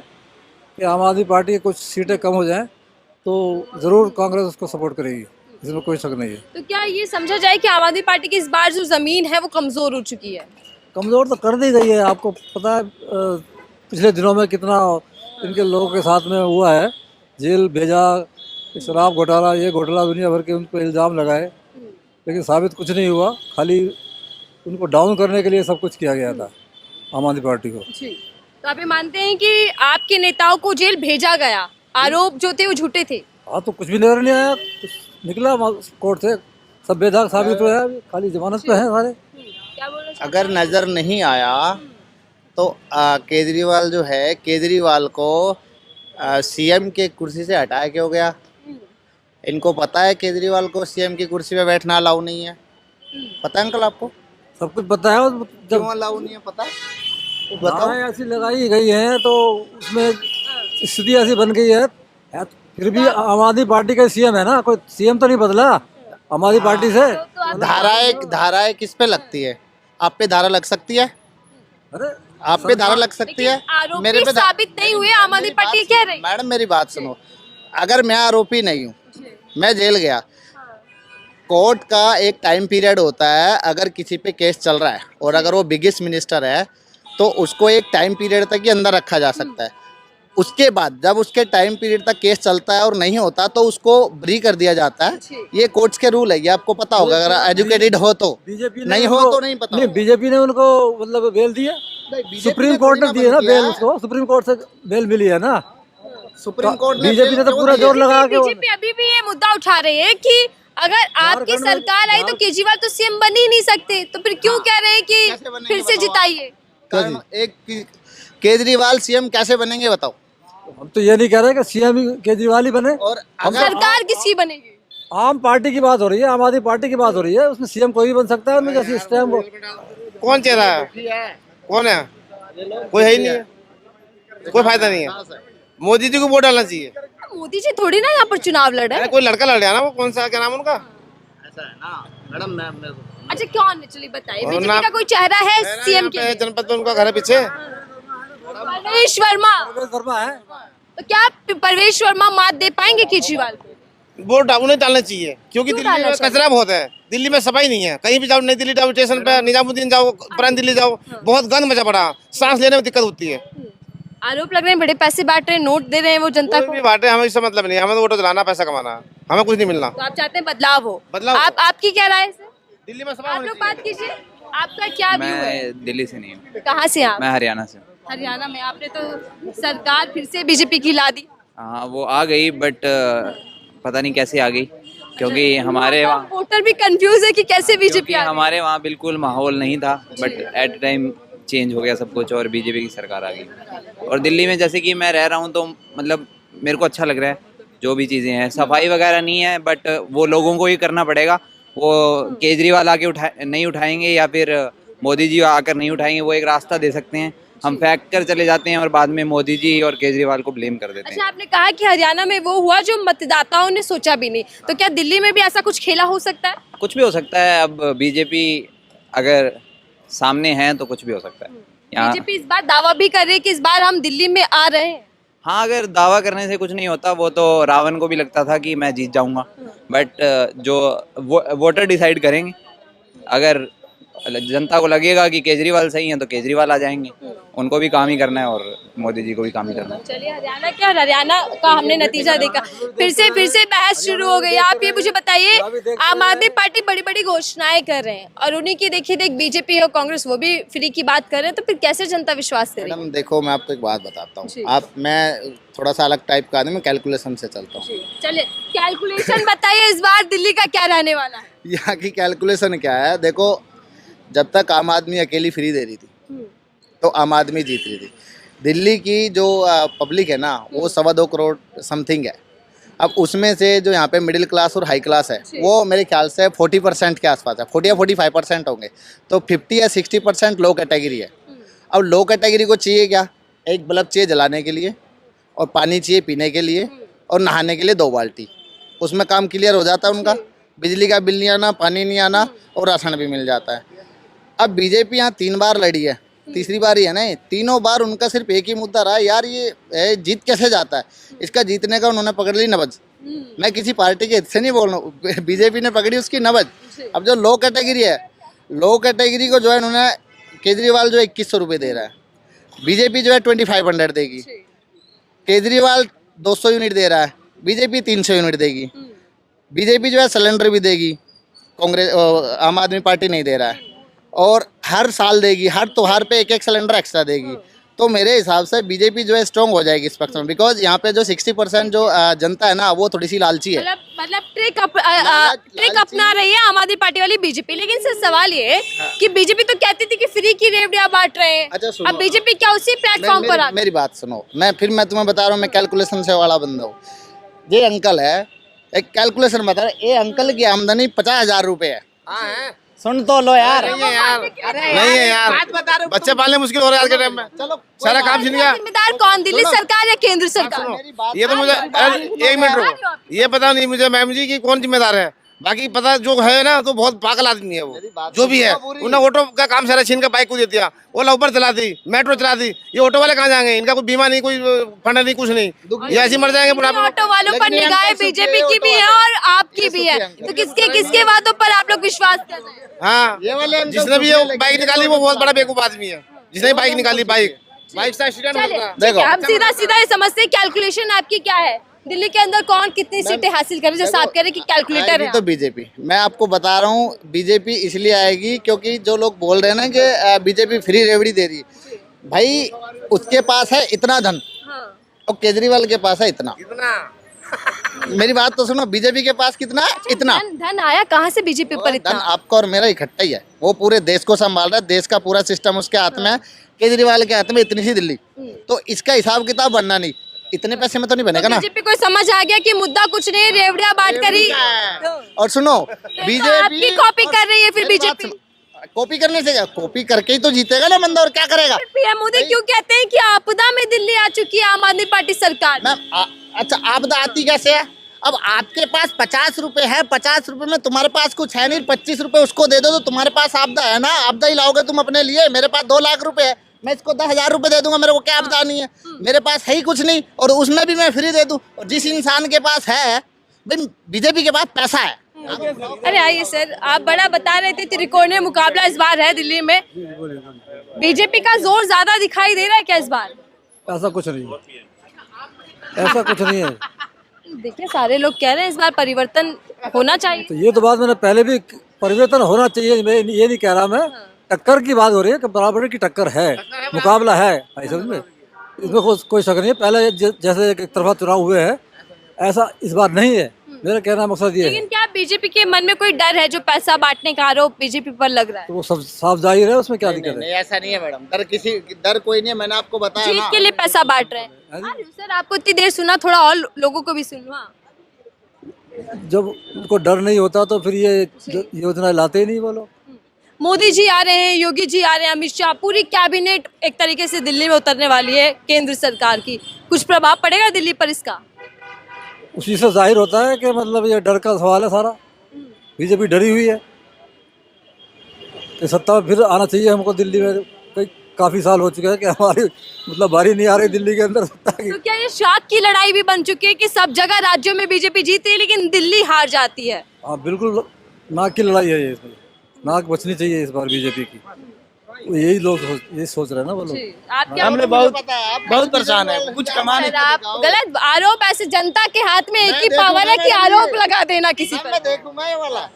कि आम आदमी पार्टी की कुछ सीटें कम हो जाएं, तो ज़रूर कांग्रेस उसको सपोर्ट करेगी, इसमें कोई शक नहीं है। तो क्या ये समझा जाए कि आम आदमी पार्टी की इस बार जो जमीन है वो कमजोर हो चुकी है? कमज़ोर तो कर दी गई है। आपको पता है पिछले दिनों में कितना इनके लोगों के साथ में हुआ है, जेल भेजा, शराब घोटाला, ये घोटाला दुनिया भर के उन पर इल्ज़ाम लगाए, लेकिन साबित कुछ नहीं हुआ। खाली उनको डाउन करने के लिए सब कुछ किया गया था आम आदमी पार्टी को। जी, तो आप ये मानते हैं कि आपके नेताओं को जेल भेजा गया, आरोप जो थे वो झूठे थे? हाँ, तो कुछ भी नजर नहीं आया, कुछ निकला कोर्ट से, सब बेदाग साबित हुआ है, खाली जमानत पे हैं सारे। क्या बोल रहे हैं? अगर नज़र नहीं आया तो केजरीवाल जो है, केजरीवाल को CM के कुर्सी से हटाया क्यों गया? इनको पता है केजरीवाल को CM की कुर्सी पे बैठना अलाउ नहीं है, पता है अंकल आपको? सब कुछ पता है, क्यों अलाउ नहीं है पता है? तो बताओ। ऐसी लगाई गई है तो उसमें स्थिति ऐसी बन गई है, फिर भी आम आदमी पार्टी का CM है ना, कोई CM तो नहीं बदला आम आदमी पार्टी से। धाराएं किस पे लगती है? आप पे धारा लग सकती है? अरे आप पे धारा लग सकती है, मेरे पे साबित नहीं हुए, आम आदमी पार्टी कह रही है। मैडम मेरी बात सुनो, अगर मैं आरोपी नहीं हूँ, मैं जेल गया, कोर्ट का एक टाइम पीरियड होता है। अगर किसी पे केस चल रहा है और अगर वो बिगेस्ट मिनिस्टर है तो उसको एक टाइम पीरियड तक ही अंदर रखा जा सकता है। उसके बाद जब उसके टाइम पीरियड तक केस चलता है और नहीं होता तो उसको ब्री कर दिया जाता है। ये कोर्ट्स के रूल है, ये आपको पता होगा अगर एजुकेटेड हो तो। बीजेपी नहीं हो तो नहीं पता। नहीं, बीजेपी ने उनको मतलब बेल दिया, सुप्रीम कोर्ट ने दिए ना बेल, उसको सुप्रीम कोर्ट से बेल मिली है ना। सुप्रीम कोर्ट बीजेपी ने तो पूरा जोर लगा के। बीजेपी अभी भी ये मुद्दा उठा रही है कि अगर आपकी सरकार आई तो केजरीवाल तो CM बन ही नहीं सकते, तो फिर क्यों कह रहे हैं कि फिर से जिताइए? एक केजरीवाल CM कैसे बनेंगे बताओ? हम तो ये नहीं कह रहे कि CM केजरीवाल ही बने, और सरकार किसकी बनेगी? आम पार्टी की बात हो रही है, आम आदमी पार्टी की बात हो रही है। उसमें सीएम कोई भी बन सकता है, उनमें जैसे इस टाइम कौन चेहरा है? कौन है? कोई है ही नहीं है, कोई फायदा नहीं है। मोदी जी को वोट डालना चाहिए। मोदी जी थोड़ी ना यहाँ पर चुनाव लड़ रहे अरे हैं। कोई लड़का लड़ रहा है ना, वो कौन सा, क्या नाम है उनका? ऐसा है ना मैडम, मैं अच्छा कौन है, चलिए बताइए, और बीजेपी ना- का कोई चेहरा है है ना, सीएम यहाँ के पे लिए? जनपद में उनका घर है पीछे। परवेश वर्मा। वर्मा है। तो क्या परवेश वर्मा मात दे पाएंगे केजरीवाल को? वोट उन्हें डालना चाहिए, क्योंकि क्यों दिल्ली डालना में चाहिए? कचरा बहुत है। दिल्ली में सफाई नहीं है, कहीं भी जाओ, नई दिल्ली जाओ स्टेशन पे, निजामुद्दीन जाओ, पुरानी दिल्ली जाओ, बहुत गंद मचा पड़ा, सांस लेने में दिक्कत होती है। आरोप लग रहे हैं बड़े पैसे बांट रहे हैं, नोट दे रहे हैं वो जनता कोई को। भी बांटे, हमें इससे मतलब नहीं, हमें तो वोट दिलाना, पैसा कमाना, हमें कुछ नहीं मिलना। तो आप चाहते हैं बदलाव हो? बदलाव हो। आपकी क्या राय है सर? दिल्ली में सफाई आप होनी लोग चाहिए। बात कीजिए, आपका क्या व्यू है? मैं दिल्ली से नहीं हूँ, कहाँ से आप? मैं हरियाणा से हूँ। हरियाणा में। आपने तो सरकार फिर से बीजेपी की ला दी। हाँ वो आ गई, बट पता नहीं कैसे आ गई, क्योंकि हमारे वहाँ वोटर भी कंफ्यूज है कि कैसे बीजेपी क्योंकि आ गई। हमारे वहाँ बिल्कुल माहौल नहीं था, बट एट टाइम चेंज हो गया सब कुछ और बीजेपी की सरकार आ गई। और दिल्ली में जैसे कि मैं रह रहा हूँ तो मतलब मेरे को अच्छा लग रहा है, जो भी चीज़ें हैं, सफाई वगैरह नहीं है, बट वो लोगों को ही करना पड़ेगा। वो केजरीवाल आके नहीं उठाएंगे या फिर मोदी जी आकर नहीं उठाएंगे, वो एक रास्ता दे सकते हैं। हम फेंक कर चले जाते हैं और बाद में मोदी जी और केजरीवाल को ब्लेम कर देते हैं। अच्छा, आपने कहा कि हरियाणा में वो हुआ जो मतदाताओं ने सोचा भी नहीं, तो क्या दिल्ली में भी ऐसा कुछ खेला हो सकता है? कुछ भी हो सकता है, अब बीजेपी अगर सामने है तो कुछ भी हो सकता है यहाँ। बीजेपी इस बार दावा भी कर रही है कि इस बार हम दिल्ली में आ रहे हैं। हाँ, अगर दावा करने से कुछ नहीं होता, वो तो रावण को भी लगता था कि मैं जीत जाऊंगा, बट जो वोटर डिसाइड करेंगे। अगर जनता को लगेगा कि केजरीवाल सही है तो केजरीवाल आ जाएंगे, उनको भी काम ही करना है और मोदी जी को भी काम ही करना है। चलिए, हरियाणा क्या, हरियाणा का हमने नतीजा देखा, फिर से बहस शुरू हो गई। आप ये मुझे बताइए, आम आदमी पार्टी बड़ी बड़ी घोषणाएं कर रहे हैं और उन्हीं की देखिए देख बीजेपी और कांग्रेस वो भी फ्री की बात कर रहे हैं, तो फिर कैसे जनता विश्वास करेगी? मैडम देखो, मैं आपको एक बात बताता जी। हूँ। मैं थोड़ा सा अलग टाइप का आदमी, मैं कैलकुलेशन से चलता हूँ। चलिए, कैलकुलेशन बताइए, इस बार दिल्ली का क्या रहने वाला है? यहाँ की कैलकुलेशन क्या है? देखो, जब तक आम आदमी अकेली फ्री दे रही थी तो आम आदमी जीत रही थी। दिल्ली की जो पब्लिक है ना, वो 2.25 करोड़ समथिंग है। अब उसमें से जो यहाँ पे मिडिल क्लास और हाई क्लास है, वो मेरे ख्याल से 40% के आसपास है, 40 या 45% होंगे। तो 50 या 60% लो कैटेगरी है। अब लो कैटेगरी को चाहिए क्या? एक बल्ब चाहिए जलाने के लिए, और पानी चाहिए पीने के लिए, और नहाने के लिए 2 बाल्टी। उसमें काम क्लियर हो जाता है उनका। बिजली का बिल नहीं आना, पानी नहीं आना, और राशन भी मिल जाता है। अब बीजेपी यहाँ 3 बार लड़ी है, तीसरी बार ही है ना। तीनों बार उनका सिर्फ एक ही मुद्दा रहा, यार ये जीत कैसे जाता है। इसका जीतने का उन्होंने पकड़ ली नब्ज। मैं किसी पार्टी के हित से नहीं बोल रहा हूँ, बीजेपी ने पकड़ी उसकी नब्ज। अब जो लो कैटेगरी है, लो कैटेगरी को जो है उन्होंने, केजरीवाल जो 2100 रुपये दे रहा है, बीजेपी जो है 2500 देगी। केजरीवाल 200 यूनिट दे रहा है, बीजेपी 300 यूनिट देगी। बीजेपी जो है सिलेंडर भी देगी, कांग्रेस आम आदमी पार्टी नहीं दे रहा है। और हर साल देगी, हर त्योहार पे 1-1 सिलेंडर एक्स्ट्रा देगी। तो मेरे हिसाब से बीजेपी जो है स्ट्रॉन्ग हो जाएगी इस पक्ष में, बिकॉज यहाँ पे जो 60% जो जनता है ना, वो थोड़ी सी लालची है। मतलब ट्रिक अपना रही है आम आदमी पार्टी वाली बीजेपी। लेकिन सर सवाल ये है कि बीजेपी तो कहती थी कि फ्री की रेवड़ियां बांट रहे हैं। अच्छा, सुनो। अब बीजेपी क्या उसी प्लेटफॉर्म पर आ गई? मेरी बात सुनो, मैं तुम्हें बता रहा हूँ, मैं कैलकुलेशन से वाला बंदा हूँ। ये अंकल है, एक कैलकुलेशन बता रहा है, ये अंकल की आमदनी 50,000 रुपये है। सुन तो लो यार। नहीं है यार, बच्चे पालने मुश्किल हो रहा है आज के टाइम में। चलो, सारा काम छिन गया। जिम्मेदार कौन, दिल्ली सरकार या केंद्र सरकार? ये तो मुझे 1 मिनट रुको, ये पता नहीं मुझे मैम जी की कौन जिम्मेदार है। बाकी पता जो है ना, तो बहुत पागल आदमी है वो, जो भी है। उन्होंने ऑटो का काम सारा छीन कर बाइक को दे दिया, ओला ऊबर चला दी, मेट्रो चला दी। ये ऑटो वाले कहाँ जाएंगे? इनका कोई बीमा नहीं, कोई फंड नहीं, कुछ नहीं, ये ऐसे मर जाएंगे बुढ़ापे में। ऑटो वालों पर निगाहें बीजेपी की भी है और आपकी भी है, तो किसके बातों पर आप लोग विश्वास कर रहे हैं? हाँ, जिसने भी ये बाइक निकाली वो बहुत बड़ा बेवकूफ आदमी है, जिसने बाइक निकाली। बाइक से एक्सीडेंट चलिए, होगा। ठीक है, हम सीधा ये समझते हैं, कैलकुलेशन आपकी क्या है? दिल्ली के अंदर कौन कितनी सीटें हासिल करे, जैसे आप कह रहे हैं कि कैलकुलेटर है? तो बीजेपी, मैं आपको बता रहा हूँ, बीजेपी इसलिए आएगी क्योंकि जो लोग बोल रहे हैं ना कि बीजेपी फ्री रेवड़ी दे रही, भाई उसके पास है इतना धन, और केजरीवाल के पास है इतना। मेरी बात तो सुनो, बीजेपी के पास कितना है? इतना धन आया कहाँ से बीजेपी पर? धन आपका और मेरा इकट्ठा ही है। वो पूरे देश को संभाल रहा है, देश का पूरा सिस्टम उसके हाथ में है। केजरीवाल के हाथ में इतनी सी दिल्ली, तो इसका हिसाब किताब बनना नहीं। इतने पैसे में तो नहीं बनेगा ना। बीजेपी को समझ आ गया कि मुद्दा कुछ नहीं, रेवड़िया बांट कर ही। और सुनो बीजेपी आपकी कॉपी कर रही है फिर बीजेपी। कॉपी करने से क्या, कॉपी करके ही तो जीतेगा ना बंदा, और क्या करेगा। पीएम मोदी क्यों कहते हैं कि आपदा में दिल्ली आ चुकी है आम आदमी पार्टी सरकार? मैम अच्छा आपदा आती कैसे है? अब आपके पास 50 रुपए है, 50 रुपए में तुम्हारे पास कुछ है नहीं, 25 रुपए उसको दे दो तो तुम्हारे पास आपदा है ना। आपदा ही लाओगे तुम अपने लिए। मेरे पास 2 लाख रुपए है, मैं इसको 10,000 रुपए दे दूंगा, मेरे को क्या आपदा नहीं है। मेरे पास है ही कुछ नहीं और उसमें भी मैं फ्री दे दूं। और जिस इंसान के पास है, भाई बीजेपी के पास पैसा है। अरे आइए सर, आप बड़ा बता रहे थे त्रिकोणीय मुकाबला इस बार है दिल्ली में, बीजेपी का जोर ज्यादा दिखाई दे रहा है क्या इस बार? ऐसा कुछ नहीं है, ऐसा कुछ नहीं है। देखिए सारे लोग कह रहे हैं इस बार परिवर्तन होना चाहिए। तो ये तो बात मैंने पहले भी, परिवर्तन होना चाहिए, मैं ये नहीं कह रहा, मैं टक्कर की बात हो रही है कि बराबर की टक्कर है, मुकाबला है, समझ में, इसमें कोई शक नहीं है। पहले जैसे एक तरफा चुनाव हुए हैं, ऐसा इस बार नहीं है। मेरा कहना मकसद ये है। लेकिन क्या बीजेपी के मन में कोई डर है जो पैसा बांटने का आरोप बीजेपी पर लग रहा है? तो वो सब साफ जाहिर है, उसमें क्या दिक्कत है? नहीं ऐसा नहीं है मैडम, डर कोई नहीं है, मैंने आपको बताया जीत ना। के लिए पैसा बांट रहे हैं। सर आपको इतनी देर सुना, थोड़ा और लोगों को भी सुनवा। जब उनको डर नहीं होता तो फिर ये योजना लाते ही नहीं वो लोग। मोदी जी आ रहे हैं, योगी जी आ रहे हैं, अमित शाह, पूरी कैबिनेट एक तरीके से दिल्ली में उतरने वाली है केंद्र सरकार की। कुछ प्रभाव पड़ेगा दिल्ली पर इसका? उसी से जाहिर होता है कि मतलब ये डर का सवाल है सारा। बीजेपी डरी हुई है कि सत्ता में फिर आना चाहिए हमको दिल्ली में। काफी साल हो चुके हैं कि हमारी मतलब बारी नहीं आ रही दिल्ली के अंदर सत्ता की। तो क्या ये शाख की लड़ाई भी बन चुकी है कि सब जगह राज्यों में बीजेपी जीती है लेकिन दिल्ली हार जाती है? हाँ बिल्कुल, नाक की लड़ाई है ये, इसमें नाक बचनी चाहिए इस बार बीजेपी की। यही लोग यही सोच रहे हैं ना वो लोग। आप क्या हमने बहुत परेशान है, कुछ कमाने। आप गलत आरोप, ऐसे जनता के हाथ में एक ही पावर है कि आरोप लगा देना किसी पर। मैं देखूंगा ये वाला,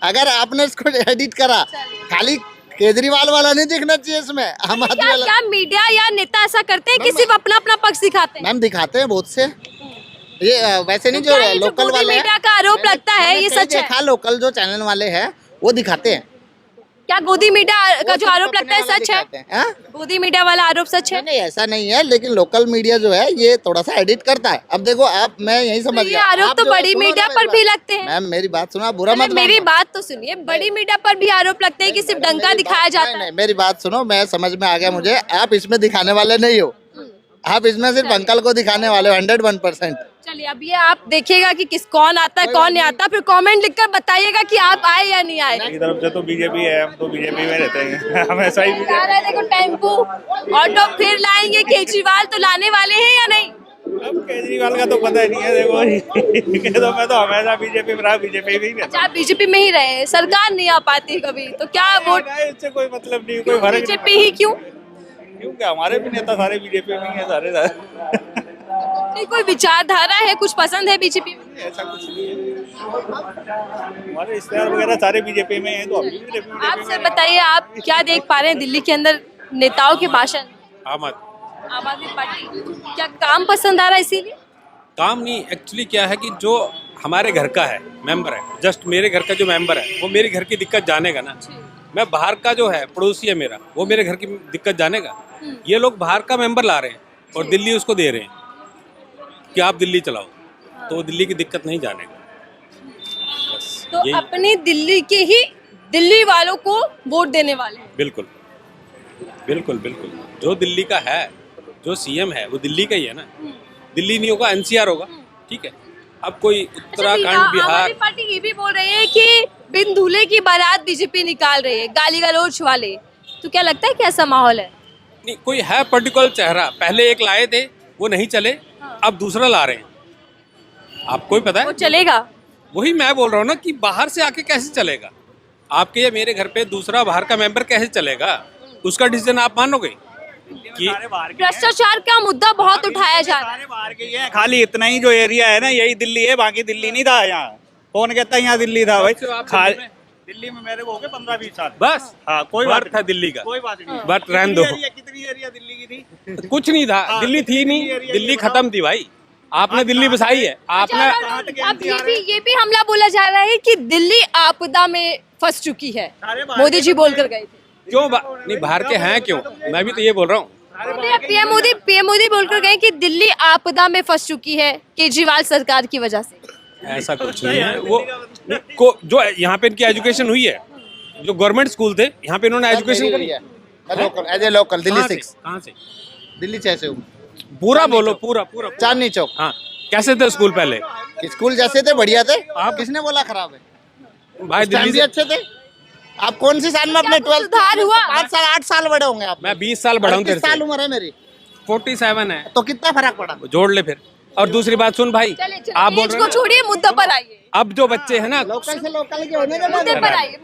अगर आपने इसको एडिट करा, खाली केजरीवाल वाला नहीं दिखना चाहिए इसमें, आम आदमी क्या, वाला। क्या मीडिया या नेता ऐसा करते हैं कि सिर्फ अपना अपना पक्ष दिखाते हैं? मैम दिखाते हैं बहुत से, ये वैसे नहीं जो लोकल वाले मीडिया का आरोप लगता है ये सच है? देखा लोकल जो चैनल वाले हैं वो दिखाते हैं। क्या गोदी मीडिया का जो आरोप लगता है सच है? गोदी मीडिया वाला आरोप सच है? नहीं ऐसा नहीं है, लेकिन लोकल मीडिया जो है ये थोड़ा सा एडिट करता है। अब देखो आप, मैं यही समझ गया, आरोप तो बड़ी मीडिया पर भी लगते हैं। मैम मेरी बात सुनो, आप बुरा मत मेरी बात तो सुनिए, बड़ी मीडिया पर भी आरोप लगते हैं कि सिर्फ डंका दिखाया जाता है। मेरी बात सुनो, मैं समझ में आ गया मुझे, आप इसमें दिखाने वाले नहीं हो, आप इसमें सिर्फ अंकल को दिखाने वाले हो 101%। चलिए अब ये आप देखिएगा कि कौन आता है कौन नहीं आता, फिर कमेंट लिखकर बताइएगा कि आप आए या नहीं आए। की तरफ से तो बीजेपी है, हम तो बीजेपी में रहते हैं, हमेशा ही देखो टेम्पो ऑटो फिर लाएंगे, केजरीवाल तो लाने वाले हैं या नहीं? अब केजरीवाल का तो पता ही नहीं है। देखो तो मैं तो हमेशा बीजेपी में रहा, बीजेपी में ही रहता। आप बीजेपी में ही रहे, सरकार नहीं आ पाती कभी, तो क्या वोट? इससे कोई मतलब नहीं, कोई फर्क बीजेपी ही क्यों? क्योंकि हमारे भी नेता सारे बीजेपी में है, सारे नहीं, कोई विचारधारा है, कुछ पसंद है बीजेपी में? ऐसा कुछ नहीं है, हमारे रिश्तेदार वगैरह सारे बीजेपी में हैं, तो हम भी आप सर बताइए, आप क्या देख पा रहे हैं दिल्ली के अंदर नेताओं के भाषण? आम आदमी पार्टी क्या काम पसंद आ रहा है इसीलिए? काम नहीं, एक्चुअली क्या है कि जो हमारे घर का है मेंबर है, जस्ट मेरे घर का जो मेंबर है वो मेरे घर की दिक्कत जानेगा ना। मैं बाहर का जो है पड़ोसी है मेरा, वो मेरे घर की दिक्कत जानेगा। ये लोग बाहर का मेंबर ला रहे हैं और दिल्ली उसको दे रहे हैं कि आप दिल्ली चलाओ, तो वो दिल्ली की दिक्कत नहीं जानेगा। तो अपनी दिल्ली के ही दिल्ली वालों को वोट देने वाले हैं। बिल्कुल बिल्कुल बिल्कुल, जो दिल्ली का है, जो सीएम है वो दिल्ली का ही है ना। दिल्ली नहीं होगा एनसीआर होगा, ठीक है। अब कोई उत्तराखंड बिहार, पार्टी ये भी बोल रहे हैं कि बिन दूल्हे की बारात बीजेपी निकाल रही है, गाली गलौज वाले, तो क्या लगता है कैसा माहौल है? नहीं कोई है पर्टिकुलर चेहरा, पहले एक लाए थे वो नहीं चले, अब दूसरा ला रहे हैं। आपको ही पता है वो चलेगा? वही मैं बोल रहा हूँ ना कि बाहर से आके कैसे चलेगा। आपके या मेरे घर पे दूसरा बाहर का मेंबर कैसे चलेगा, उसका डिसीजन आप मानोगे कि भ्रष्टाचार का मुद्दा बहुत उठाया जा रहा है। बाहर के हैं, खाली इतना ही जो एरिया है ना यही दिल्ली है, बाकी दिल्ली नहीं था यहाँ। कौन कहता है यहाँ दिल्ली था भाई? खाली दिल्ली में मेरे को हो गए 15-20 साल बस। हाँ, कोई बात था दिल्ली का, कोई बात नहीं। बट रहने दो। कितनी एरिया दिल्ली की थी? कुछ नहीं था, दिल्ली थी नहीं, दिल्ली खत्म थी भाई। आपने दिल्ली बसाई है, आपने। अब ये भी हमला बोला जा रहा है कि दिल्ली आपदा में फंस चुकी है, मोदी जी बोल कर गए थे। क्यों नहीं बाहर के हैं क्यों? मैं भी तो ये बोल रहा हूँ, पीएम मोदी बोलकर गए कि दिल्ली आपदा में फंस चुकी है केजरीवाल सरकार की वजह से। ऐसा कुछ नहीं है। जो यहाँ पे इनकी एजुकेशन हुई है, जो गवर्नमेंट स्कूल थे यहाँ पे इन्होंने एजुकेशन करी है। एज ए लोकल दिल्ली 6 कहाँ से? दिल्ली 6 से हूँ। पूरा बोलो, पूरा चांदनी चौक। हाँ, कैसे थे स्कूल पहले? स्कूल जैसे थे बढ़िया थे। आप किसने बोला खराब है? भाई दिल्ली भी अच्छे थे। आप कौन सी साल में अपने 12 सुधार हुआ? 5 साल 8 साल बड़े होंगे आप। मैं 20 साल बड़ा हूँ तेरे से। साल उम्र है मेरी। 47 है। तो कितना फर्क पड़ा? जोड़ ले फिर। और दूसरी बात सुन भाई, आप बोल रहे को छोड़िए, मुद्दे पर आइए। अब जो बच्चे हैं ना, लोकल से लोकल के होने मुद्दे पर आइए।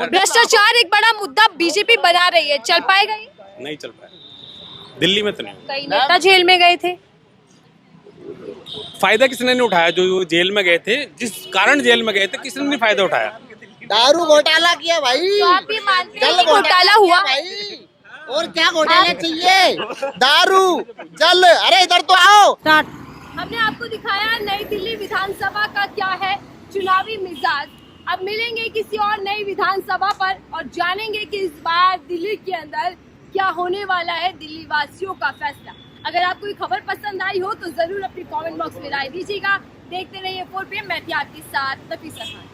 भ्रष्टाचार एक बड़ा मुद्दा बीजेपी बना रही है, चल पाएगा ये? नहीं चल पाया। दिल्ली में तो नहीं। कई नेता जेल में गए थे। फायदा किसने नहीं उठाया? जो जेल में गए थे, जिस कारण जेल में गए थे, किसने नहीं फायदा उठाया? दारू घोटाला किया भाई। तो आप ये मानते हैं कि घोटाला हुआ भाई? और क्या घोटाला चाहिए? दारू जल। अरे इधर तो आओ। हमने आपको दिखाया नई दिल्ली विधानसभा का क्या है चुनावी मिजाज। अब मिलेंगे किसी और नई विधानसभा पर और जानेंगे कि इस बार दिल्ली के अंदर क्या होने वाला है दिल्ली वासियों का फैसला। अगर आपको ये खबर पसंद आई हो तो जरूर अपनी कमेंट बॉक्स में राय दीजिएगा। देखते रहिए 4 PM। मैं थी आपके साथ नफीसा खान।